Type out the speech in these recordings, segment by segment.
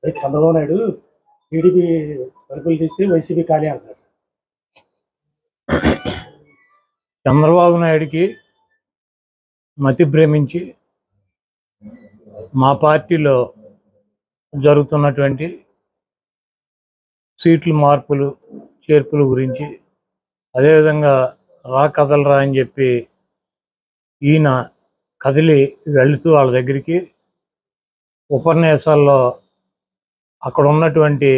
Chandrababu Naidu TDP తలుపులు తీస్తే YCP ఖాళీ అంటారు. చంద్రబాబు నాయుడికి మతి భ్రమించి మా పార్టీలో జరుగుతున్నటువంటి సీట్ల మార్పులు చేర్పుల గురించి, అదేవిధంగా కదలరా అని చెప్పి ఈయన కదిలి వెళుతూ వాళ్ళ దగ్గరికి ఉపన్యాసాల్లో అక్కడ ఉన్నటువంటి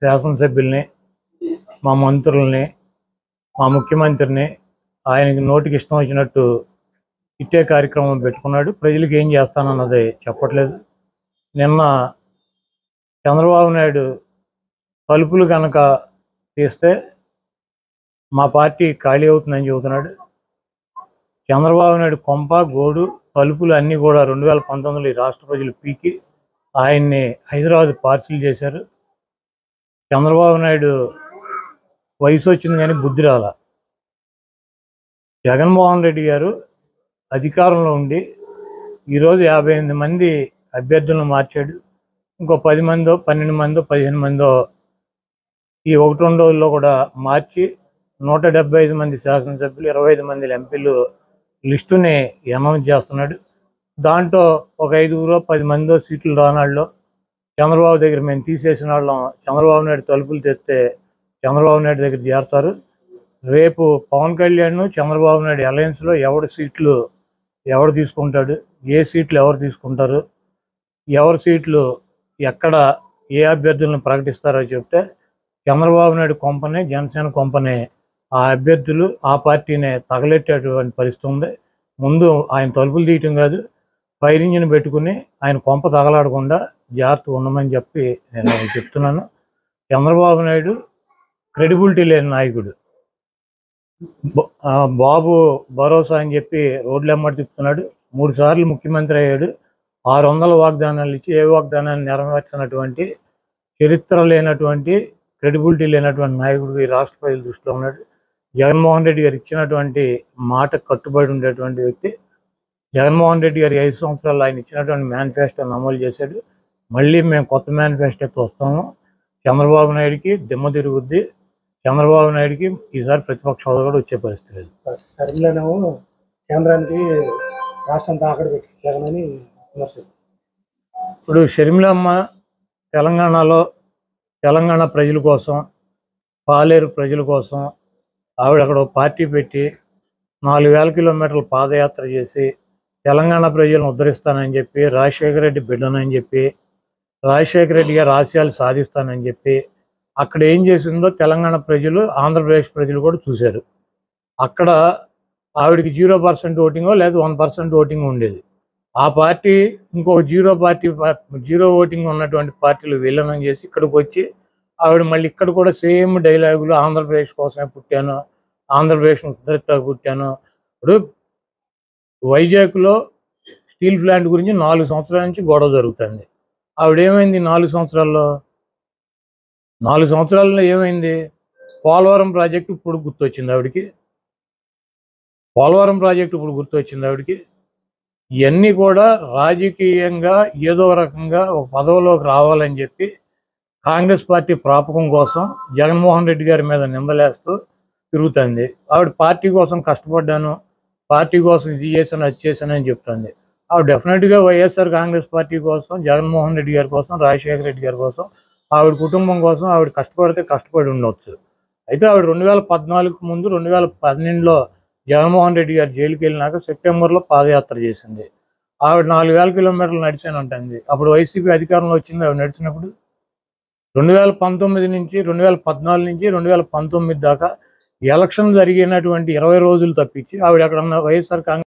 శాసనసభ్యుల్ని, మా మంత్రుల్ని, మా ముఖ్యమంత్రిని ఆయనకి నోటికి ఇష్టం వచ్చినట్టు ఇట్టే కార్యక్రమం పెట్టుకున్నాడు. ప్రజలకు ఏం చేస్తానన్నది చెప్పట్లేదు. నిన్న చంద్రబాబు నాయుడు తలుపులు కనుక తీస్తే మా పార్టీ ఖాళీ అవుతుందని చెబుతున్నాడు. చంద్రబాబు నాయుడు కొంప గోడు తలుపులు అన్నీ కూడా 2019లో ఈ రాష్ట్ర ప్రజలు పీకి ఆయన్ని హైదరాబాద్ పార్సిల్ చేశారు. చంద్రబాబు నాయుడు వయసు వచ్చింది కానీ బుద్ధి రాల. జగన్మోహన్ రెడ్డి గారు అధికారంలో ఉండి ఈరోజు 58 మంది అభ్యర్థులను మార్చాడు. ఇంకో 10 మందో 12 మందో 15 మందో ఈ 1-2 రోజుల్లో కూడా మార్చి 175 మంది శాసనసభ్యులు, 25 మంది ఎంపీలు లిస్టుని అనౌన్స్ చేస్తున్నాడు. దాంట్లో ఒక 5-10 మందో సీట్లు రానాళ్ళు చంద్రబాబు దగ్గర మేము తీసేసిన వాళ్ళం చంద్రబాబు నాయుడు తలుపులు తెస్తే చంద్రబాబు నాయుడు దగ్గర చేరుతారు. రేపు పవన్ కళ్యాణ్ చంద్రబాబు నాయుడు అలయన్స్లో ఎవడు తీసుకుంటాడు, ఏ సీట్లు ఎవరు తీసుకుంటారు, ఎవరి సీట్లు ఎక్కడ ఏ అభ్యర్థులను ప్రకటిస్తారో చెప్తే చంద్రబాబు నాయుడు కొంపనే, జనసేన కొంపనే ఆ అభ్యర్థులు ఆ పార్టీనే తగలెట్టేటువంటి పరిస్థితి ఉంది. ముందు ఆయన తలుపులు తీయటం కాదు, ఫైర్ ఇంజిన్ పెట్టుకుని ఆయన కొంప తగలాడకుండా జాగ్రత్త ఉండమని చెప్పి నేను చెప్తున్నాను. చంద్రబాబు నాయుడు క్రెడిబిలిటీ లేని నాయకుడు. బాబు భరోసా అని చెప్పి రోడ్లు ఎమ్మడి తిప్పుతున్నాడు. 3 సార్లు ముఖ్యమంత్రి అయ్యాడు. 600 వాగ్దానాలు ఇచ్చి ఏ వాగ్దానాన్ని నెరవేర్చినటువంటి చరిత్ర లేనటువంటి, క్రెడిబిలిటీ లేనటువంటి నాయకుడు ఈ రాష్ట్ర ప్రజల దృష్టిలో ఉన్నాడు. జగన్మోహన్ రెడ్డి గారు ఇచ్చినటువంటి మాట కట్టుబడి ఉండేటువంటి వ్యక్తి. జగన్మోహన్ రెడ్డి గారు 5 సంవత్సరాలు ఆయన ఇచ్చినటువంటి మేనిఫెస్టోని అమలు చేశాడు. మళ్ళీ మేము కొత్త మేనిఫెస్టోతో వస్తాము. చంద్రబాబు నాయుడికి దిమ్మ తిరుగుద్ది. చంద్రబాబు నాయుడికి ఈసారి ప్రతిపక్ష హోదా కూడా వచ్చే పరిస్థితి లేదు. సరిగ్గానేమో కేంద్రానికి రాష్ట్రం తాకడ పెట్టి జగనని విమర్శిస్తారు. ఇప్పుడు షర్మిలమ్మ తెలంగాణలో తెలంగాణ ప్రజల కోసం, పాలేరు ప్రజల కోసం ఆవిడ అక్కడ పార్టీ పెట్టి 4000 కిలోమీటర్ల పాదయాత్ర చేసి తెలంగాణ ప్రజలను ఉద్ధరిస్తానని చెప్పి, రాజశేఖర రెడ్డి బిడ్డనని చెప్పి, రాజశేఖర రెడ్డి గారి ఆశయాలు సాధిస్తానని చెప్పి అక్కడ ఏం చేసిందో తెలంగాణ ప్రజలు, ఆంధ్రప్రదేశ్ ప్రజలు కూడా చూశారు. అక్కడ ఆవిడకి 0% ఓటింగో లేదా 1% ఓటింగ్ ఉండేది. ఆ పార్టీ ఇంకొక జీరో ఓటింగ్ ఉన్నటువంటి పార్టీలు విలీనం చేసి ఇక్కడికి వచ్చి ఆవిడ మళ్ళీ ఇక్కడ కూడా సేమ్ డైలాగులు, ఆంధ్రప్రదేశ్ కోసమే పుట్టాను, ఆంధ్రప్రదేశ్ ఉద్ధరిత పుట్టాను. ఇప్పుడు వైజాగ్లో స్టీల్ ప్లాంట్ గురించి 4 సంవత్సరాల నుంచి గొడవ జరుగుతుంది. ఆవిడేమైంది 4 సంవత్సరాల్లో? 4 సంవత్సరాల్లో ఏమైంది? పోలవరం ప్రాజెక్టు ఇప్పుడు గుర్తొచ్చింది ఆవిడికి. ఇవన్నీ కూడా రాజకీయంగా ఏదో రకంగా ఒక పదవిలోకి రావాలని చెప్పి కాంగ్రెస్ పార్టీ ప్రాపకం కోసం జగన్మోహన్ రెడ్డి గారి మీద నిందలేస్తూ తిరుగుతుంది. ఆవిడ పార్టీ కోసం కష్టపడ్డాను, పార్టీ కోసం ఇది చేశాను, అది చేశానని చెప్తుంది. ఆవిడ డెఫినెట్గా వైఎస్ఆర్ కాంగ్రెస్ పార్టీ కోసం, జగన్మోహన్ రెడ్డి గారి కోసం, రాజశేఖర రెడ్డి గారి కోసం, ఆవిడ కుటుంబం కోసం ఆవిడ కష్టపడి ఉండవచ్చు. అయితే ఆవిడ 2014కు ముందు 2012లో జగన్మోహన్ రెడ్డి గారు జైలుకి వెళ్ళినాక సెప్టెంబర్లో పాదయాత్ర చేసింది. ఆవిడ 4000 కిలోమీటర్లు నడిచాను ఉంటుంది. అప్పుడు వైసీపీ అధికారంలో వచ్చింది. ఆవిడ నడిచినప్పుడు 2014 నుంచి 2019 దాకా ఎలక్షన్ జరిగినటువంటి 20 రోజులు తప్పించి ఆవిడ ఎక్కడన్నా వైఎస్ఆర్ కాంగ్రెస్